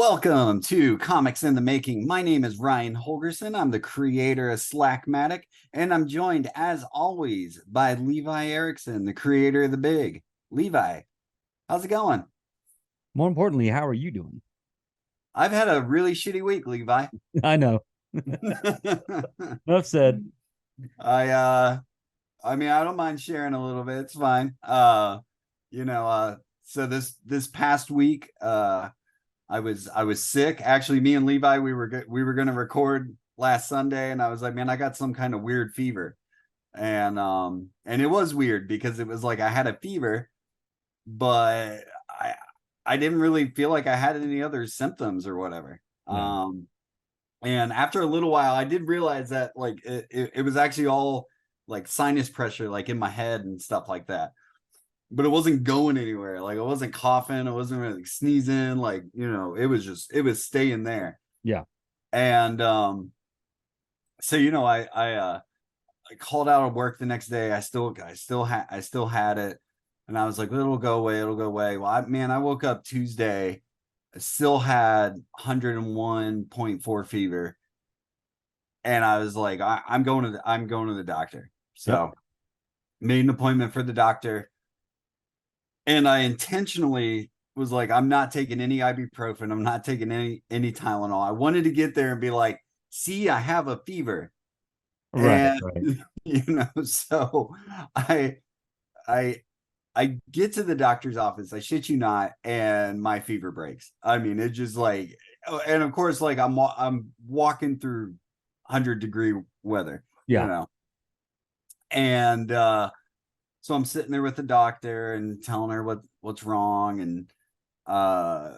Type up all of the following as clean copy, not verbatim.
Welcome to Comics in the Making. My name is Ryan Holgerson. I'm the creator of Slackmatic, and I'm joined, as always, by Levi Erickson, the creator of The Big. Levi, how's it going? More importantly, how are you doing? I've had a really shitty week, Levi. I know. Enough said. I I mean, I don't mind sharing a little bit. It's fine. You know, so this past week, I was sick. Actually, me and Levi, we were going to record last Sunday, and I was like, man, I got some kind of weird fever, and it was weird because it was like I had a fever, but I didn't really feel like I had any other symptoms or whatever. Yeah. And after a little while, I did realize that like it was actually all like sinus pressure, like in my head and stuff like that, but it wasn't going anywhere. Like I wasn't coughing, I wasn't really sneezing, like, it was staying there. Yeah. And so I called out of work the next day. I still had it, and I was like, it'll go away, it'll go away. Well, I woke up Tuesday, I still had 101.4 fever, and I was like, I'm going to the doctor. Yep. So made an appointment for the doctor. And I intentionally was like, I'm not taking any ibuprofen. I'm not taking any Tylenol. I wanted to get there and be like, see, I have a fever. Right. And Right. so I I I get to the doctor's office, I shit you not, and my fever breaks. I mean, it just like, and of course, like I'm walking through 100-degree weather, Yeah. and so I'm sitting there with the doctor and telling her what's wrong, and uh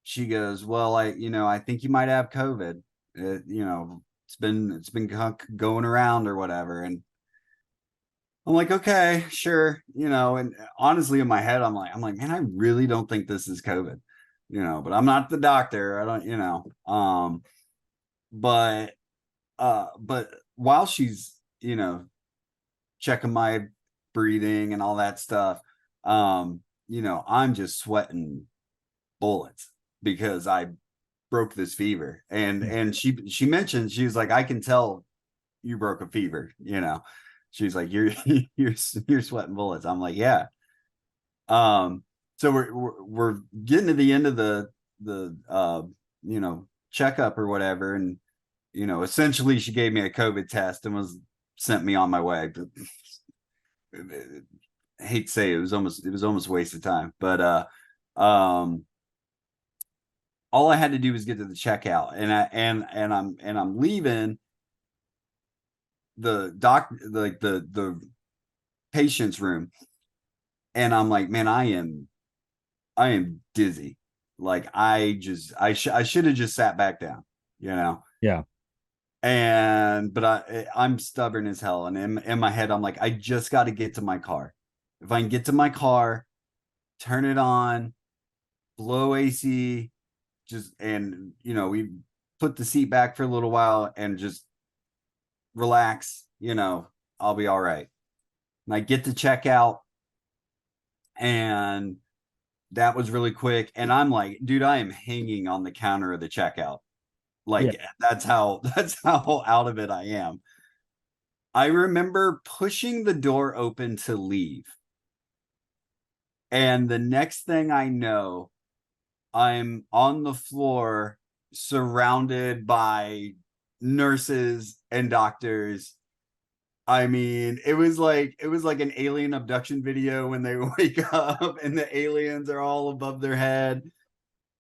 she goes, well, I think you might have COVID. It's been going around or whatever. And I'm like, okay, sure. And honestly, in my head, I'm like, man, I really don't think this is COVID, but I'm not the doctor. I don't, but but while she's, checking my breathing and all that stuff, I'm just sweating bullets because I broke this fever. And she mentioned, she was like, I can tell you broke a fever. She's like, you're sweating bullets. I'm like, yeah. So we're getting to the end of the checkup or whatever, and essentially she gave me a COVID test and was sent me on my way. But I hate to say it was almost a waste of time, but all I had to do was get to the checkout, and I'm leaving the the patient's room, and I'm like, man, I am dizzy. Like I should have just sat back down, you know. Yeah. And but I'm stubborn as hell, and in my head I'm like, I just got to get to my car. If I can get to my car, turn it on, blow AC, just, and we put the seat back for a little while and just relax, I'll be all right. And I get to checkout, and that was really quick. And I'm like, dude, I am hanging on the counter of the checkout. Yeah. Like that's how out of it I am. I remember pushing the door open to leave. And the next thing I know, I'm on the floor surrounded by nurses and doctors. I mean, it was like an alien abduction video when they wake up and the aliens are all above their head.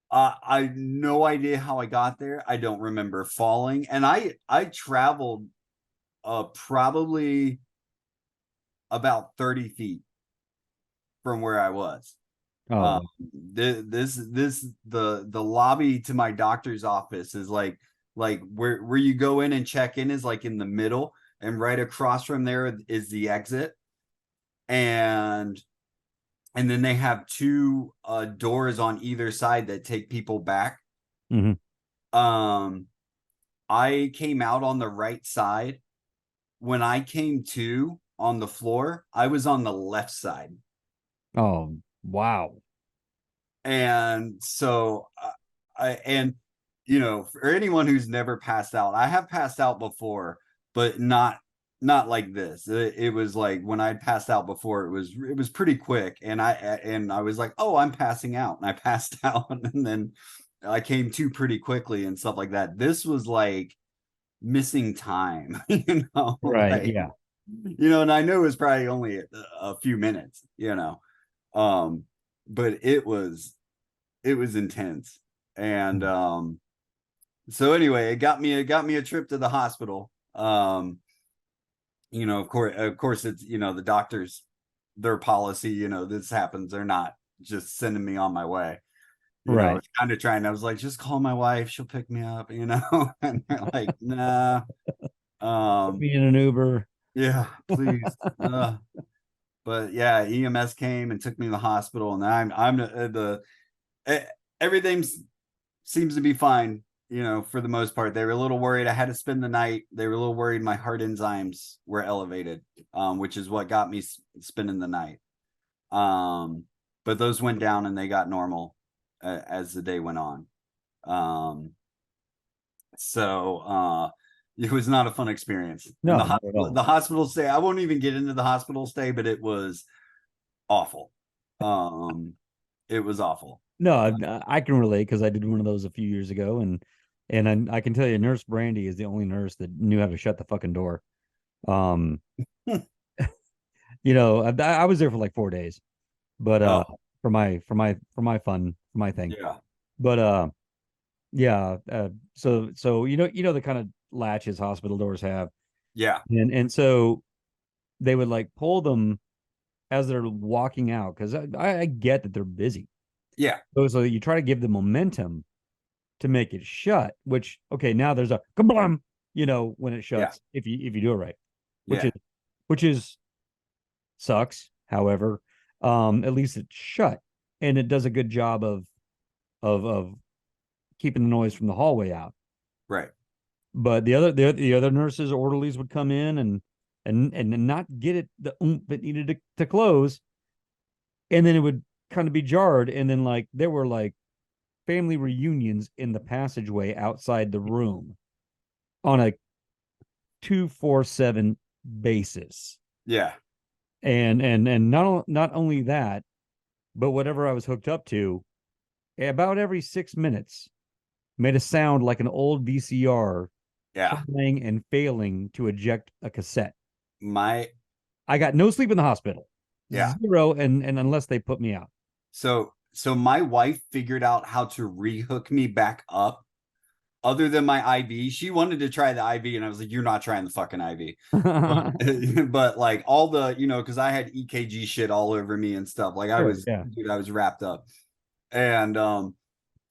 I no idea how I got there. I don't remember falling, and I traveled probably about 30 feet from where I was. Oh, The lobby to my doctor's office is like where you go in and check in is like in the middle, and right across from there is the exit, and then they have two doors on either side that take people back. hmm. um I came out on the right side. When I came to on the floor, I was on the left side. Oh, wow. And so and for anyone who's never passed out, I have passed out before, but not like this. It was like when I'd passed out before, it was pretty quick, and I was like, oh, I'm passing out, and I passed out, and then I came to pretty quickly and stuff like that. This was like missing time, Right. like Yeah. and I know it was probably only a few minutes, um, but it was intense, and so anyway, it got me a trip to the hospital. Of course, it's the doctors, their policy. This happens. They're not just sending me on my way. I Right. was kind of trying. I was like, just call my wife. She'll pick me up. And they're like, nah. Put me in an Uber. Yeah, please. But yeah, EMS came and took me to the hospital, and I'm everything seems to be fine. For the most part, they were a little worried. I had to spend the night. They were a little worried my heart enzymes were elevated, which is what got me spending the night. But those went down and they got normal as the day went on. So it was not a fun experience. And No, not at all. the hospital stay, I won't even get into the hospital stay, but it was awful. It was awful. No, I can relate because I did one of those a few years ago, and I can tell you, Nurse Brandy is the only nurse that knew how to shut the fucking door. Um, I was there for like 4 days, but Oh, for my thing. yeah. But yeah, so the kind of latches hospital doors have, Yeah. and so they would like pull them as they're walking out because I get that they're busy. Yeah. So you try to give them momentum to make it shut, which okay, now there's a kablam, when it Yeah. shuts, if you do it right, which Yeah. is which is sucks. However, at least it's shut and it does a good job of keeping the noise from the hallway out. Right. But the other nurses, orderlies would come in and not get it the oomph it needed to close, and then it would kind of be jarred, and then like there were like family reunions in the passageway outside the room on a 247 basis. Yeah. And not only that, but whatever I was hooked up to, about every 6 minutes, made a sound like an old VCR Yeah. playing and failing to eject a cassette. My I got no sleep in the hospital, yeah. zero, and unless they put me out. So my wife figured out how to rehook me back up. Other than my IV, she wanted to try the IV, and I was like, "You're not trying the fucking IV." But like all the, because I had EKG shit all over me and stuff. Like Sure, yeah. dude, I was wrapped up. And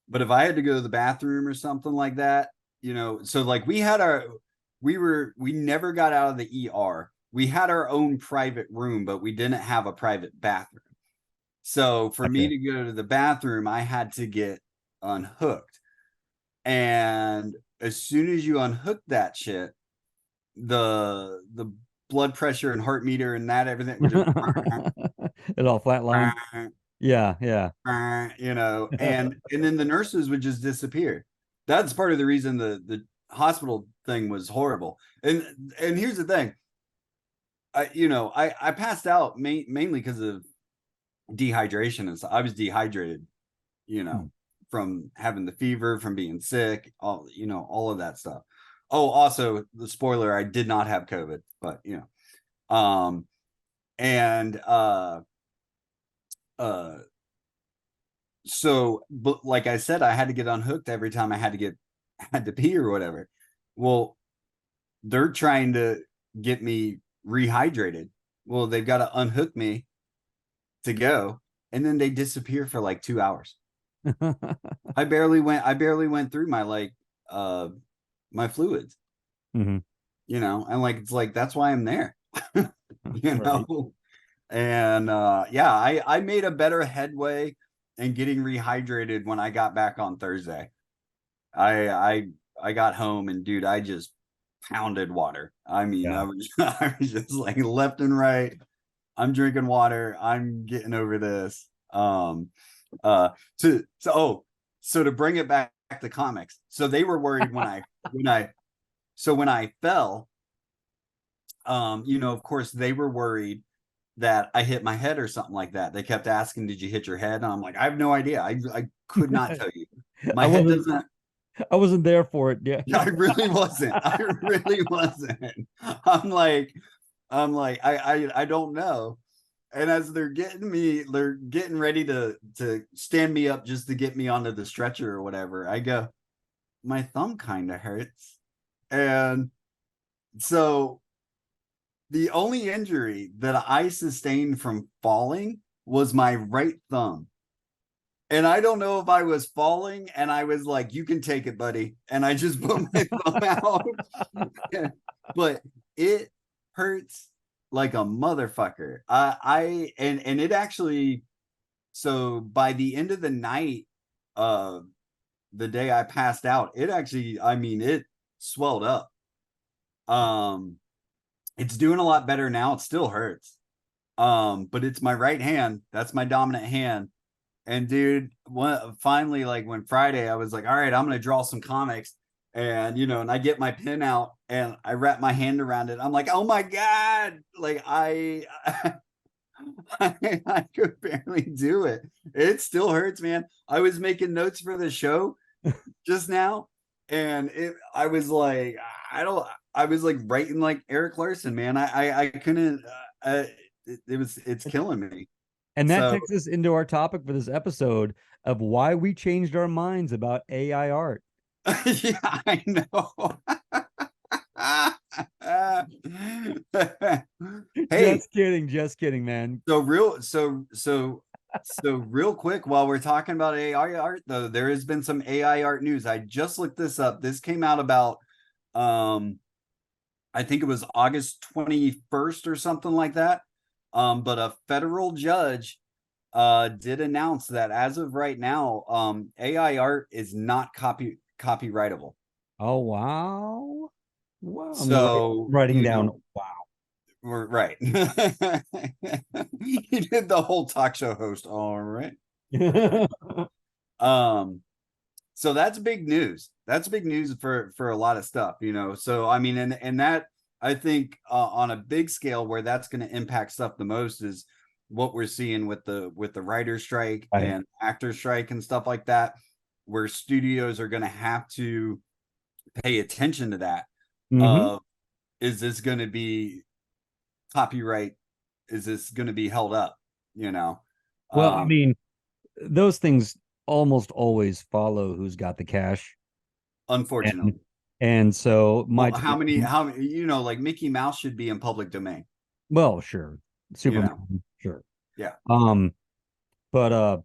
but if I had to go to the bathroom or something like that, so like we never got out of the ER. We had our own private room, but we didn't have a private bathroom. So for me Gotcha. to go to the bathroom, I had to get unhooked. And as soon as you unhook that shit, the blood pressure and heart meter and that everything would just It all flatlined. Yeah, yeah. and then the nurses would just disappear. That's part of the reason the hospital thing was horrible. And here's the thing. I passed out mainly because of dehydration and stuff. I was dehydrated, you know, from having the fever, from being sick, all of that stuff. Oh, also the spoiler, I did not have COVID, but and uh so but like I said, I had to get unhooked every time I had to pee or whatever. Well, they're trying to get me rehydrated. Well, they've got to unhook me to go, and then they disappear for like 2 hours. I barely went through my my fluids, Mhm. and like it's like that's why I'm there. you Right. know and yeah, I made a better headway in getting rehydrated when I got back on Thursday. I got home, and dude, I just pounded water. I mean, I Yeah. was I was just like left and right. I'm drinking water. I'm getting over this. Uh so so oh so to bring it back to comics. So they were worried when I fell, of course they were worried that I hit my head or something like that. They kept asking, "Did you hit your head?" And I'm like, "I have no idea. I could not tell you. My I head wasn't doesn't." I wasn't there for it. Yeah. I really wasn't. I really wasn't. I'm like, I don't know. And as they're getting ready to stand me up just to get me onto the stretcher or whatever, I go, my thumb kind of hurts. And so the only injury that I sustained from falling was my right thumb. And I don't know if I was falling and I was like, you can take it, buddy. And I just put my thumb out. But it hurts like a motherfucker. And it actually, so by the end of the night, the day I passed out, it actually, I mean, it swelled up. It's doing a lot better now. It still hurts. But it's my right hand. That's my dominant hand. And dude, finally, like when Friday, I was like, all right, I'm gonna draw some comics. And and I get my pen out and I wrap my hand around it. I'm like, oh my God. Like I could barely do it. It still hurts, man. I was making notes for the show just now, and I was like, I was like writing like Eric Larson, man. I couldn't. It's killing me. And that So takes us into our topic for this episode of why we changed our minds about AI art. yeah, I know. Hey, Just kidding, man. so real quick, while we're talking about AI art, though, there has been some AI art news. I just looked this up. This came out about I think it was August 21st or something like that. But a federal judge did announce that as of right now, AI art is not copyrightable. Oh wow. Wow. So, Writing down wow. we're right. He did the whole talk show host. All right. Um, so that's big news. That's big news for a lot of stuff. So I mean, and that I think on a big scale where that's going to impact stuff the most is what we're seeing with the writer strike Right. and actor strike and stuff like that, where studios are going to have to pay attention to that. Mm-hmm. Is this going to be copyright? Is this going to be held up? You know, Well, I um, mean, those things almost always follow who's got the cash. And unfortunately. and so my Well, take, how many, like Mickey Mouse should be in public domain, well, sure. you know? Superman, sure. Yeah. Um, but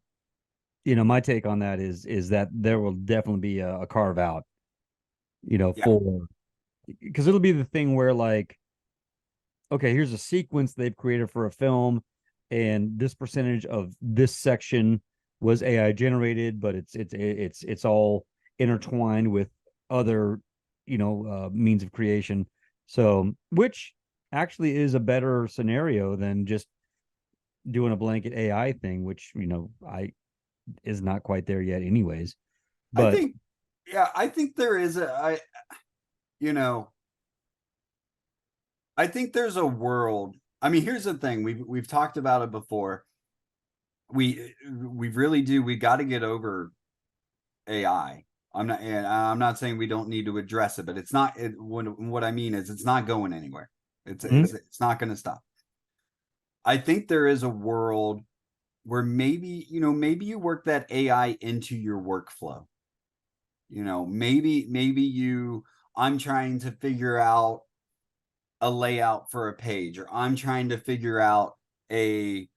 my take on that is that there will definitely be a carve out, Yeah. for because it'll be the thing where like, okay, here's a sequence they've created for a film, and this percentage of this section was AI generated, but it's all intertwined with other, means of creation. So, which actually is a better scenario than just doing a blanket AI thing, which I is not quite there yet, anyways. I But think, yeah, I think there is you know, I think there's a world. I mean, here's the thing. We've talked about it before. We really do. We got to get over AI. I'm not saying we don't need to address it, but it's not. What I mean is, it's not going anywhere. It's not going to stop. I think there is a world where maybe you work that AI into your workflow. Maybe I'm trying to figure out a layout for a page, or I'm trying to figure out a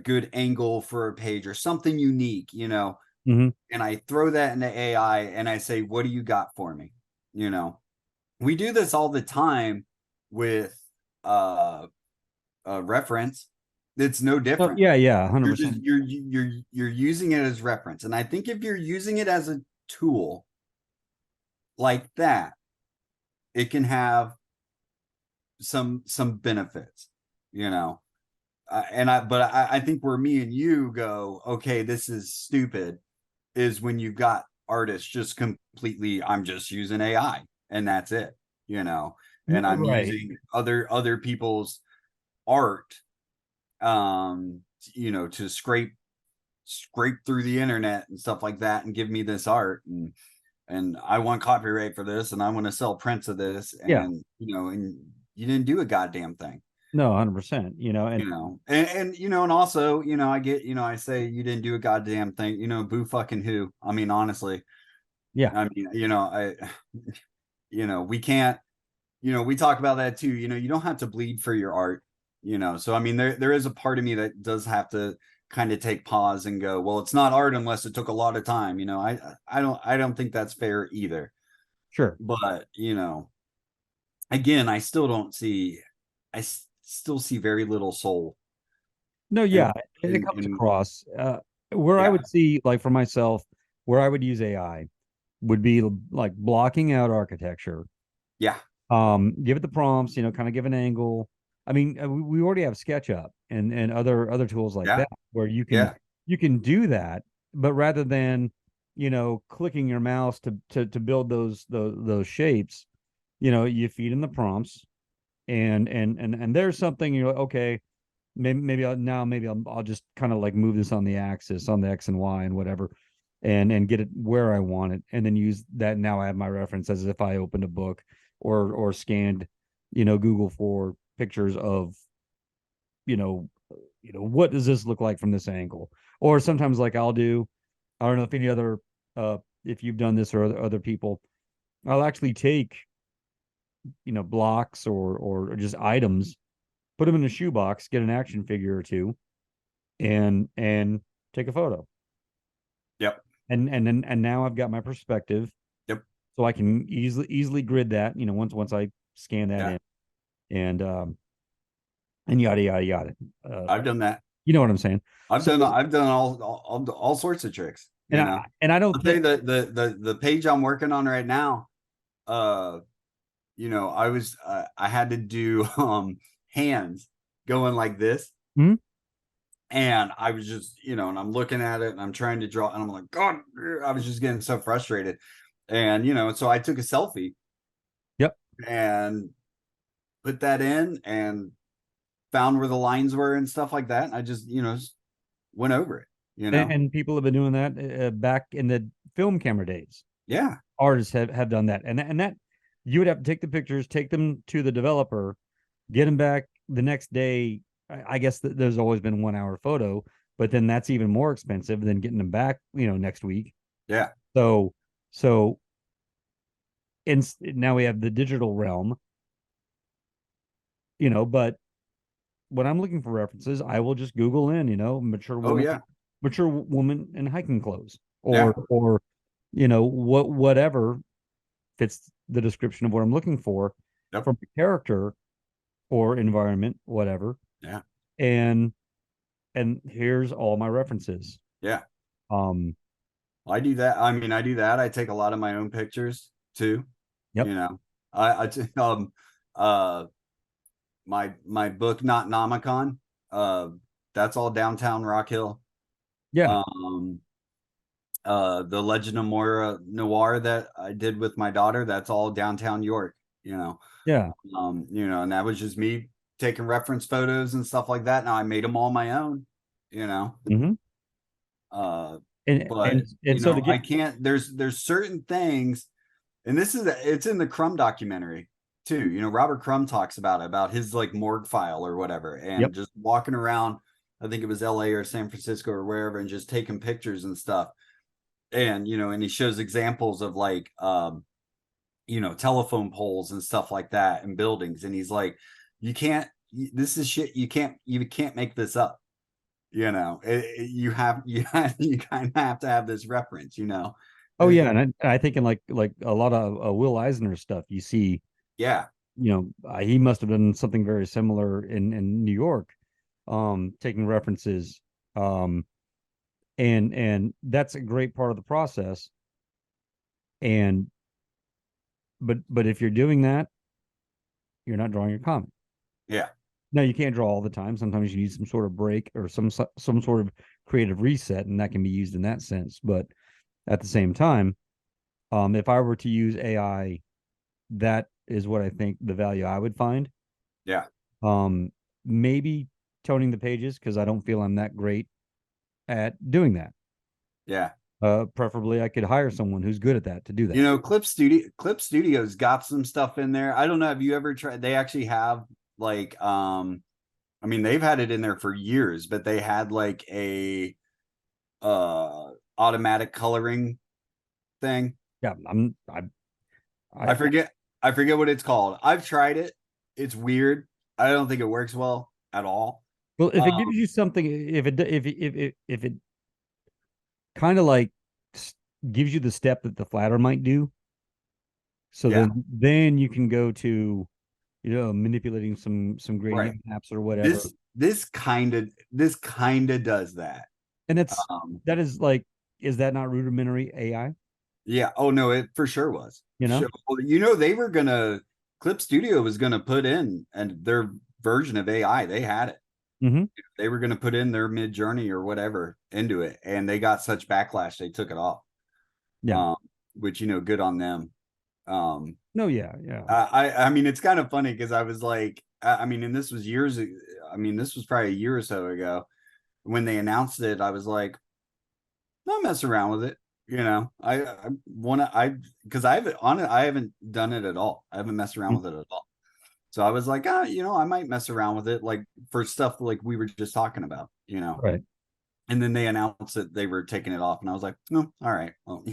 good angle for a page or something unique. Mhm. And I throw that into AI and I say, what do you got for me? We do this all the time with reference. It's no Oh, different. yeah, yeah, You're just 100%. you're using it as reference. And I think if you're using it as a tool like that, it can have some benefits, you know. But I think where me and you go, okay, this is stupid, is when you've got artists just completely, I'm just using AI and that's it, and I'm Right. using other people's art, to scrape through the internet and stuff like that and give me this art, and I want copyright for this and I want to sell prints of this, Yeah. and you didn't do a goddamn thing. No, 100%, And also, I get, I say you didn't do a goddamn thing, boo fucking who. I mean, honestly, yeah, I mean, we can't, we talk about that too. You don't have to bleed for your art, So I mean, there is a part of me that does have to kind of take pause and go, well, it's not art unless it took a lot of time. I don't think that's fair either. sure. But again, I still see very little soul. No, And yeah, and it comes and across where I yeah, would see, like for myself, where I would use AI would be like blocking out architecture. yeah, Give it the prompts, kind of give an angle. I mean, we already have SketchUp and other tools like yeah, that where yeah, you can do that, but rather than clicking your mouse to build those shapes, you feed in the prompts, and there's something you're like, okay, maybe I'll just kind of like move this on the axis, on the X and Y and whatever, and get it where I want it, and then use that. Now I have my reference as if I opened a book or scanned, Google for pictures of, you know, what does this look like from this angle? Or sometimes like I don't know if any other if you've done this or other people, I'll actually take, blocks or just items, put them in a shoebox, get an action figure or two, and take a photo. yep, And now I've got my perspective, yep, so I can easily grid that, once I scan that yeah. in, and yada yada yada. Uh, I've done that. you know what I'm saying? I've So done I've done all sorts of tricks. and I don't I'll tell you think. the page I'm working on right now. Uh, I had to do hands going like this, Hmm? and I was just and I'm looking at it and I'm trying to draw, and I'm like, God, I was just getting so frustrated, and so I took a selfie Yep. and put that in and found where the lines were and stuff like that. And I just went over it. And people have been doing that back in the film camera days. Yeah, Artists have done that, and that you would have to take the pictures, take them to the developer, get them back the next day. I guess there's always been 1 hour photo, but then that's even more expensive than getting them back, next week. yeah, So, so now we have the digital realm, but when I'm looking for references, I will just Google in, oh yeah, mature woman in hiking clothes, yeah, or whatever fits the description of what I'm looking for yep, from a character or environment, whatever. yeah, And here's all my references. yeah. Um, I do that. I mean, I do that. I take a lot of my own pictures too. yep. You know, I uh my book Not Nomicon, that's all downtown Rock Hill. Yeah. Um, the Legend of Moira Noir that I did with my daughter, that's all downtown York. You know, Yeah. and that was just me taking reference photos and stuff like that. Now I made them all my own. You know, Hmm. uh, And but so to I get. can't. There's certain things, and it's in the Crumb documentary too. Robert Crumb talks about his like morgue file or whatever, Yep. and just walking around. I think it was L.A. or San Francisco or wherever, and just taking pictures and stuff. And and he shows examples of like telephone poles and stuff like that and buildings, and he's like, you can't. This is shit. You can't make this up. You kind of have to have this reference. Oh yeah, and I think in like a lot of Will Eisner stuff, you see, Yeah, he must have done something very similar in New York, taking references, um, and that's a great part of the process. And but if you're doing that, you're not drawing a comic. yeah, Now you can't draw all the time. Sometimes you need some sort of break or some sort of creative reset, and that can be used in that sense. But at the same time, if I were to use AI, that is what I think the value I would find. Yeah. Um, Maybe toning the pages because I don't feel I'm that great at doing that. Yeah. Preferably, I could hire someone who's good at that to do You that. know, Clip Studios got some stuff in there. I don't know. Have you ever tried? They actually have like, I mean, they've had it in there for years, but they had like a automatic coloring thing. Yeah, I I forget I forget what it's called. I've tried it. It's weird. I don't think it works well at all. well, if it Um, gives you something, if it kind of like gives you the step that the flatter might do, so yeah, then you can go to manipulating some right. gradient maps or whatever. This kind of does that. And that's Um, that is like, is that not rudimentary AI? yeah. Oh no, it for sure was. You know? Sure. Well, you know, they were gonna Clip Studio was gonna put in and their version of AI. They had it. Mm-hmm. They were gonna put in their mid journey or whatever into it, and they got such backlash they took it off. Yeah. Um, which good on them. Um, No, yeah, yeah. I mean, it's kind of funny because I was like, I mean, and this was years. I mean, this was probably a year or so ago when they announced it. I was like, not mess around with it. You know, I want to because I haven't on it. I haven't done it at all. I haven't messed around Mm. with it at all. So I was like, I might mess around with it, like for stuff like we were just talking about. Right. And then they announced that they were taking it off, and I was like, no, all right. Well,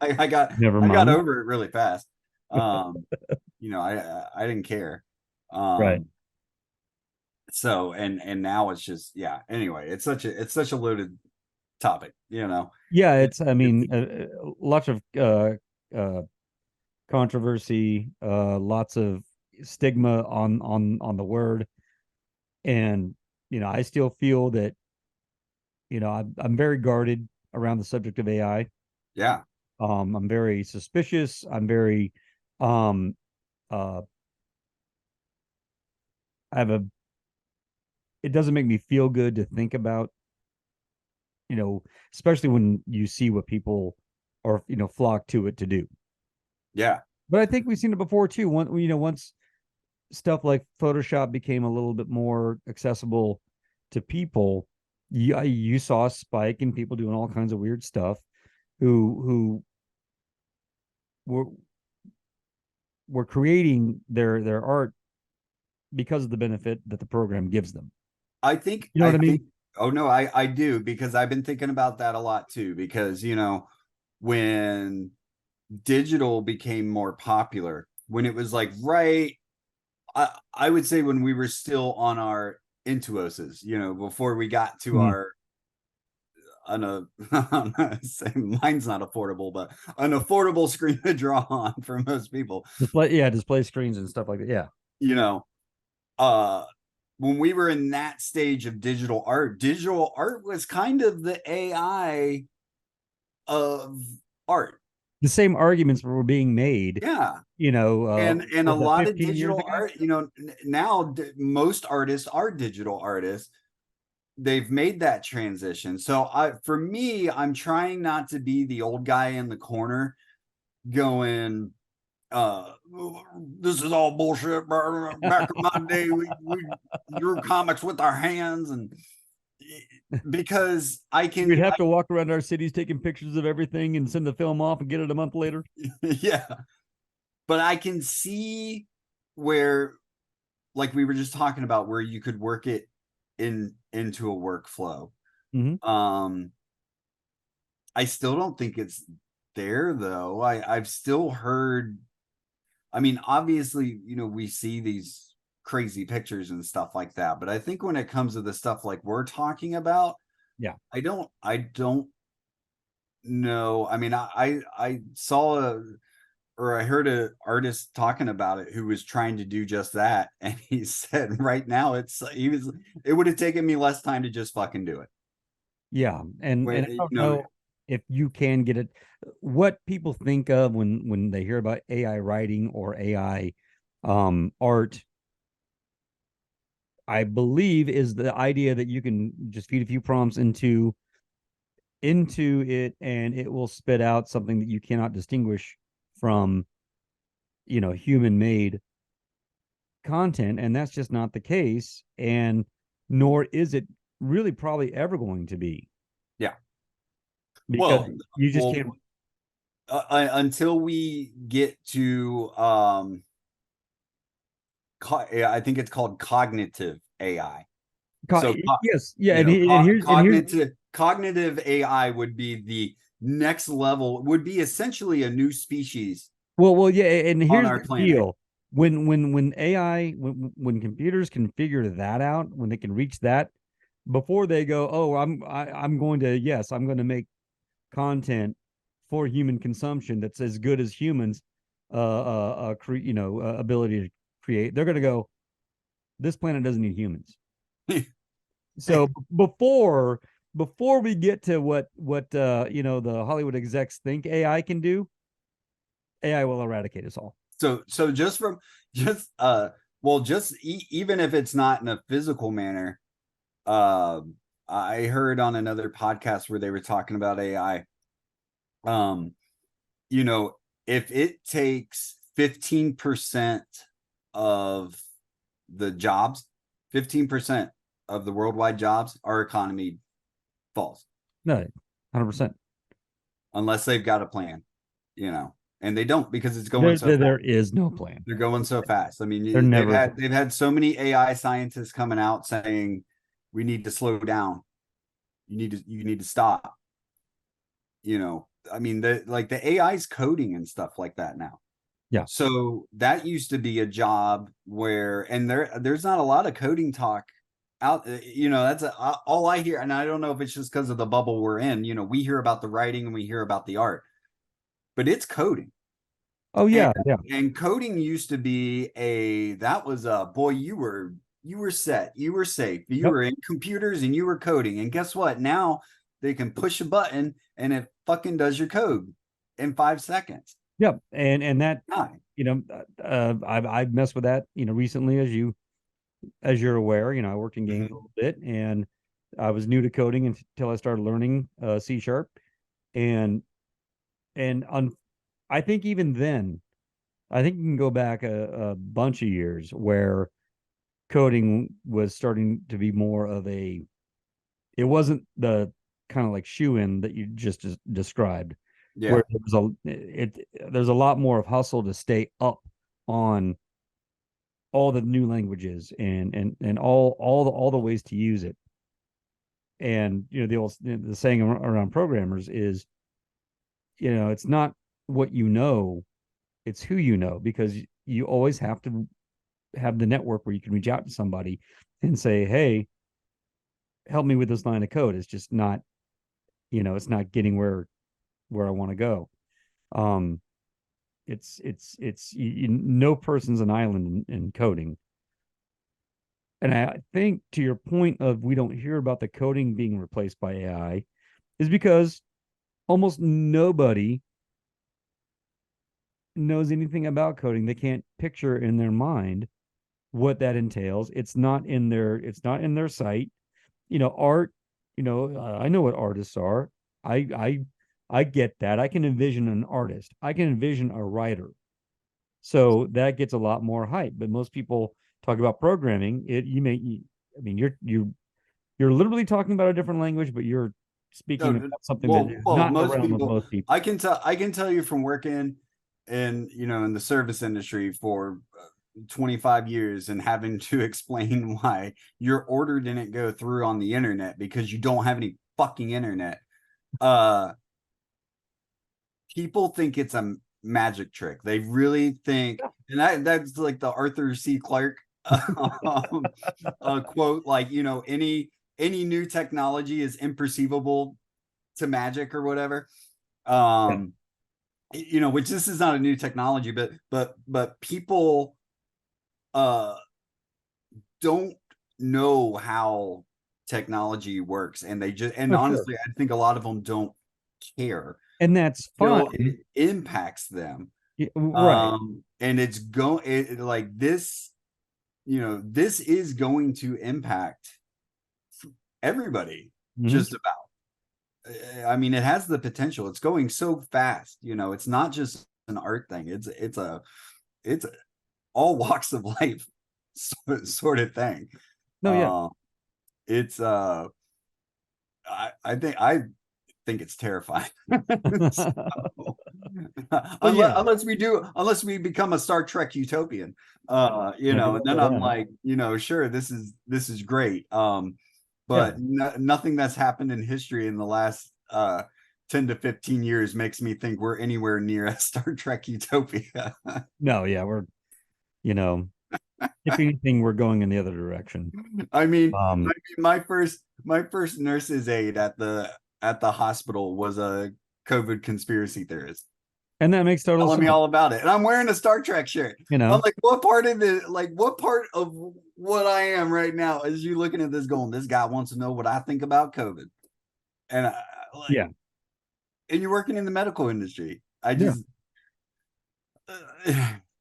I got Never I got mind. over it really fast. Um, I didn't care. Right. Um, so and now it's just anyway, it's such a loaded topic, Yeah, it, it's I it's mean, lots of uh controversy, lots of stigma on the word, and I still feel that I'm very guarded around the subject of AI. yeah, I'm very suspicious. I'm very um uh I have a it doesn't make me feel good to think about, you know, especially when you see what people are, flock to it to do. yeah, But I think we've seen it before too. Once stuff like Photoshop became a little bit more accessible to people, you saw a spike in people doing all kinds of weird stuff who were were creating their art because of the benefit that the program gives them. I think You know I what I think mean? oh no, I do, because I've been thinking about that a lot too, because when digital became more popular, when it was like I would say when we were still on our Intuoses, before we got to Mhm. our on a mine's not affordable, but an affordable screen to draw on for most people. Display screens and stuff like that. Yeah. You know, uh when we were in that stage of digital art was kind of the AI of art. The same arguments were being made, Yeah. And a was that lot of 15 years digital ago? art, now most artists are digital artists. They've made that transition. So for me, I'm trying not to be the old guy in the corner going, uh this is all bullshit. Back in my day, we drew comics with our hands, and because We'd have to walk around our cities taking pictures of everything and send the film off and get it a month later. yeah, but I can see where, like we were just talking about, where you could work it into a workflow. Mm-hmm. um I still don't think it's there though. I've still heard, I mean, obviously, we see these crazy pictures and stuff like that, but I think when it comes to the stuff like we're talking about, Yeah. I don't know. I mean, I saw or I heard a artist talking about it who was trying to do just that, and he said right now it would have taken me less time to just fucking do it. Yeah. And Where I don't know if you can get it. What people think of when they hear about AI writing or AI art, I believe, is the idea that you can just feed a few prompts into into it and it will spit out something that you cannot distinguish from, human made content. And that's just not the case. And nor is it really probably ever going to be, Yeah. because Well, you just well, can't. until we get to I think it's called cognitive AI. So Yes, yeah, cognitive AI would be the next level, would be essentially a new species well, yeah, and on here's our the planet. deal: when AI, when computers can figure that out, when they can reach that, before they go, oh, I'm going to, yes, I'm going to make content for human consumption that's as good as humans, ability to create. They're going to go, this planet doesn't need humans. So before we get to what the Hollywood execs think AI can do, AI will eradicate us all. So just from just well just even if it's not in a physical manner, uh I heard on another podcast where they were talking about AI. um you know, if it takes 15% of the jobs, 15% of the worldwide jobs, our economy falls. No, 100%. Unless they've got a plan, and they don't, because it's going There, so there, fast. there is no plan. They're going so fast. I There mean, they've never. had they've had so many AI scientists coming out saying we need to slow down. You need to stop. I mean, the AI's coding and stuff like that now. Yeah. So that used to be a job where, and there's not a lot of coding talk out. That's all I hear, and I don't know if it's just because of the bubble we're in. We hear about the writing and we hear about the art, but it's coding. Oh And yeah, yeah. and coding used to be that was a boy, you were set, you were safe, you Yep. were in computers and you were coding. And guess what? Now they can push a button and it fucking does your code in 5 seconds. Yep. And that, Hi. I've messed with that, recently, as you're aware, I worked in gaming a Mhm. little bit, and I was new to coding until I started learning C sharp. And and on I think even then, I think you can go back a bunch of years where coding was starting to be more of a, it wasn't the kind of like shoe in that you just described, where Yeah. there's a lot more of hustle to stay up on all the new languages and all the ways to use it. And the saying around programmers is, it's not what you know, it's who you know, because you always have to have the network where you can reach out to somebody and say, hey, help me with this line of code. It's just not, it's not getting where I want to go. Um, no person's an island in coding. And I think, to your point of we don't hear about the coding being replaced by AI, is because almost nobody knows anything about coding. They can't picture in their mind what that entails. It's not in their sight. Art, I know what artists are. I I I get that. I can envision an artist. I can envision a writer. So that gets a lot more hype. But most people talk about programming. I mean, you're literally talking about a different language, but you're speaking No, about something that well, is well, not in the most realm of people, most people. I can tell you from working in the service industry for 25 years and having to explain why your order didn't go through on the internet because you don't have any fucking internet. Uh, People think it's a magic trick. They really think, and that's like the Arthur C. Clarke quote, like, any new technology is imperceivable to magic or whatever. Yeah. um which this is not a new technology, but people uh don't know how technology works, and Oh, sure. honestly, I think a lot of them don't care And that's till fine. it impacts them. Yeah, right. And it's going like this is going to impact everybody, Mhm. just about. I mean, it has the potential. It's going so fast. It's not just an art thing. It's all walks of life sort of thing. No, yeah. Uh, it's I think it's terrifying. So, Well, yeah. unless we become a Star Trek utopian, Maybe and we'll then do I'm that. like, sure, this is great. Yeah. But nothing that's happened in history in the last 10 to 15 years makes me think we're anywhere near a Star Trek utopia. No, yeah, we're, you know, if anything, we're going in the other direction. I mean, Um, my first nurse's aide at the hospital was a COVID conspiracy theorist, and that makes total telling me sense. all about it. And I'm wearing a Star Trek shirt. You I'm know, like, what part of what I am right now is you looking at this going, this guy wants to know what I think about COVID. And yeah. and you're working in the medical industry. I Yeah. just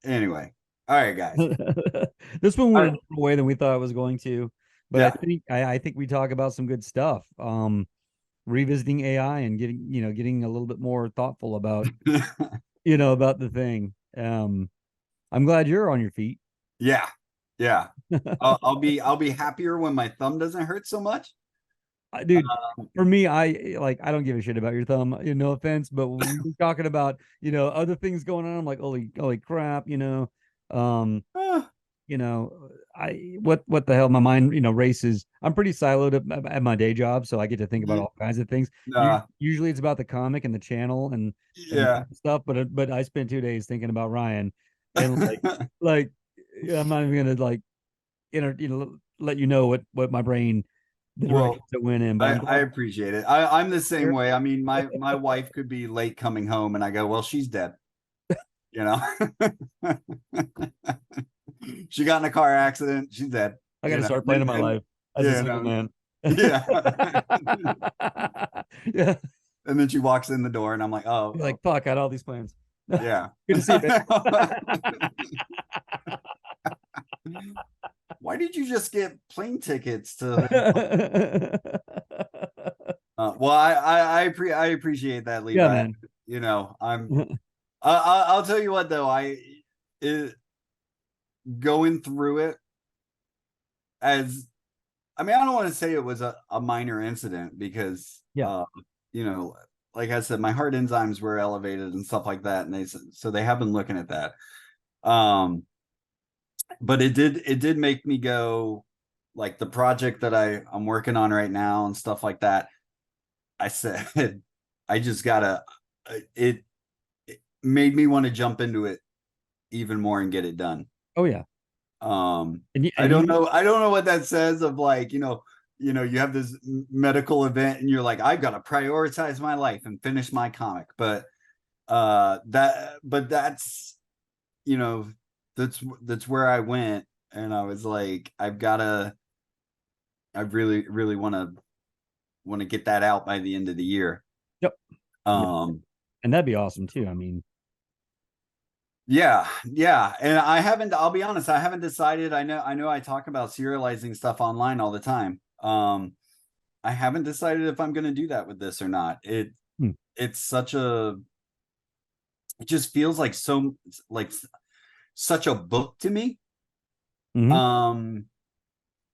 anyway. All right, guys. This one All went a right. different way than we thought it was going to, but I Yeah. think I think we talk about some good stuff. Revisiting AI and getting a little bit more thoughtful about about the thing. I'm glad you're on your feet. Yeah. Yeah. I'll be happier when my thumb doesn't hurt so much. Dude, for me, I don't give a shit about your thumb, no offense, but when we're talking about, other things going on, I'm like, holy crap, um, Uh, what the hell, my mind, races. I'm pretty siloed at my day job, so I get to think about all kinds of things. uh, Usually it's about the comic and the channel and yeah. stuff, but I spent 2 days thinking about Ryan, and like I'm not even gonna let you know what my brain, the Well, directions it went in, but I, I'm I glad. appreciate it. I'm the same way. I mean, my wife could be late coming home, and I go, well, she's dead. You know, she got in a car accident. She's dead. I got to start planning my And life as a you single know, man. yeah. Yeah. And then she walks in the door, and I'm like, oh, You're oh like, fuck, I had all these plans. yeah. Good to see you, Why did you just get plane tickets to? man. Well, I appreciate that, Yeah, Levi. man. I'll tell you what though, it, going through it as I mean, I don't want to say it was a minor incident because Yeah. you know, like I said, my heart enzymes were elevated and stuff like that, and they have been looking at that. Um, but it did make me go like the project that I'm working on right now and stuff like that. I said, I just gotta it made me want to jump into it even more and get it done. Oh yeah. And you, I and don't you know. I don't know what that says of like, you have this medical event and you're like, I've got to prioritize my life and finish my comic. But you know, that's where I went and I was like, I really, really want to get that out by the end of the year. yep. Yeah. Um, And that'd be awesome too. I mean, Yeah, yeah. And I'll be honest, I haven't decided. I know I talk about serializing stuff online all the time. I haven't decided if I'm gonna do that with this or not. hmm, It's it just feels like such a book to me. mhm, Um,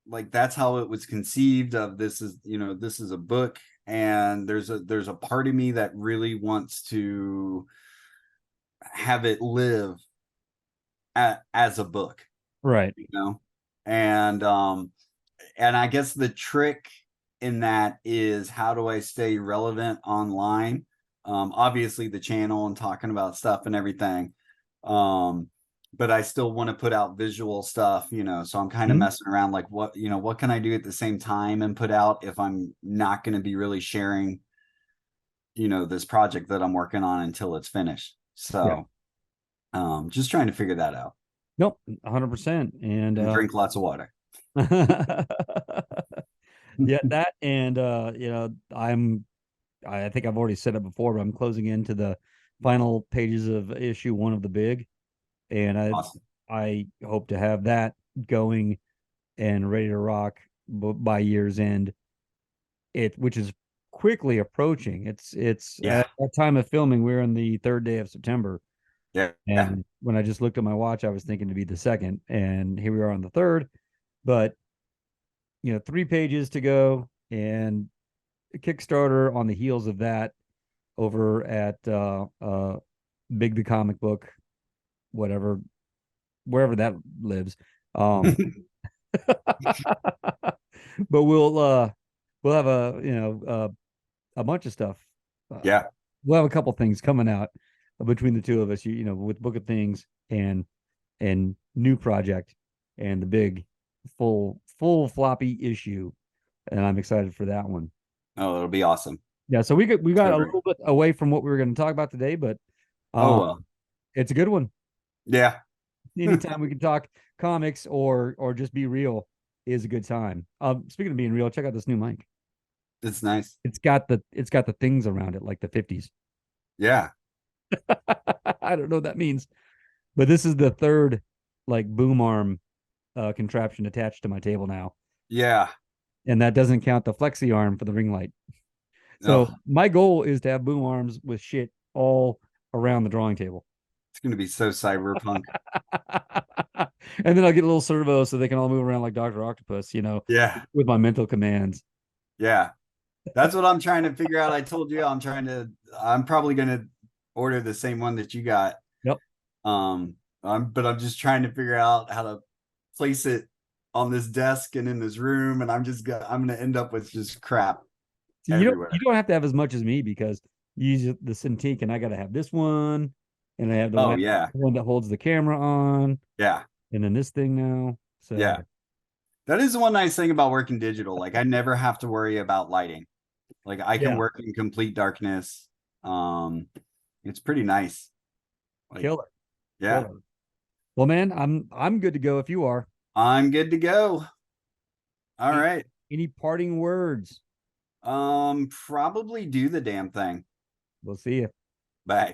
like that's how it was conceived of this is a book, and there's a part of me that really wants to have it live as a book, right. you know? And I guess the trick in that is how do I stay relevant online? Obviously the channel and talking about stuff and everything. But I still want to put out visual stuff, so I'm kind of Mhm. messing around like what can I do at the same time and put out if I'm not going to be really sharing, this project that I'm working on until it's finished. Yeah. So just trying to figure that out Nope. 100%. And and drink lots of water. yeah, that and I think I've already said it before, but I'm closing into the final pages of issue one of the big, and Awesome. I hope to have that going and ready to rock by year's end. Which is quickly approaching. It's Yeah. at that time of filming, we're on the third day of September. Yeah. Yeah. And when I just looked at my watch, I was thinking to be the second, and here we are on the third. But 3 pages to go, and a Kickstarter on the heels of that over at Big the Comic Book, whatever, wherever that lives. But we'll have a bunch of stuff. Uh, Yeah. we'll have a couple things coming out between the two of us. With Book of Things and new project and the big full floppy issue, and I'm excited for that one. Oh, it'll be awesome. Yeah, so we got So a great. little bit away from what we were going to talk about today, but Oh um, well. it's a good one. Yeah. Anytime we can talk comics or just be real is a good time. Speaking of being real, check out this new mic. It's nice. It's got the things around it like the 50s. Yeah. I don't know what that means, but this is the third like boom arm contraption attached to my table now, Yeah. and that doesn't count the flexi arm for the ring light. So Oh, my goal is to have boom arms with shit all around the drawing table. it's gonna be so cyberpunk. And then I'll get a little servo so they can all move around like Dr. Octopus, Yeah. with my mental commands. Yeah. That's what I'm trying to figure out. I told you I'm probably gonna order the same one that you got. Yep. But I'm just trying to figure out how to place it on this desk and in this room, and I'm gonna end up with just crap So everywhere. you don't have to have as much as me because you use the Cintiq and I gotta have this one, and I have the Oh yeah. one that holds the camera on, Yeah. and then this thing now. Yeah. So That is the one nice thing about working digital. Like I never have to worry about lighting. Like I can yeah, work in complete darkness. It's pretty nice. Like, killer, yeah, killer. Well, man, I'm good to go if you are. I'm good to go. All Any, right. any parting words? Probably do the damn thing. We'll see you. Bye.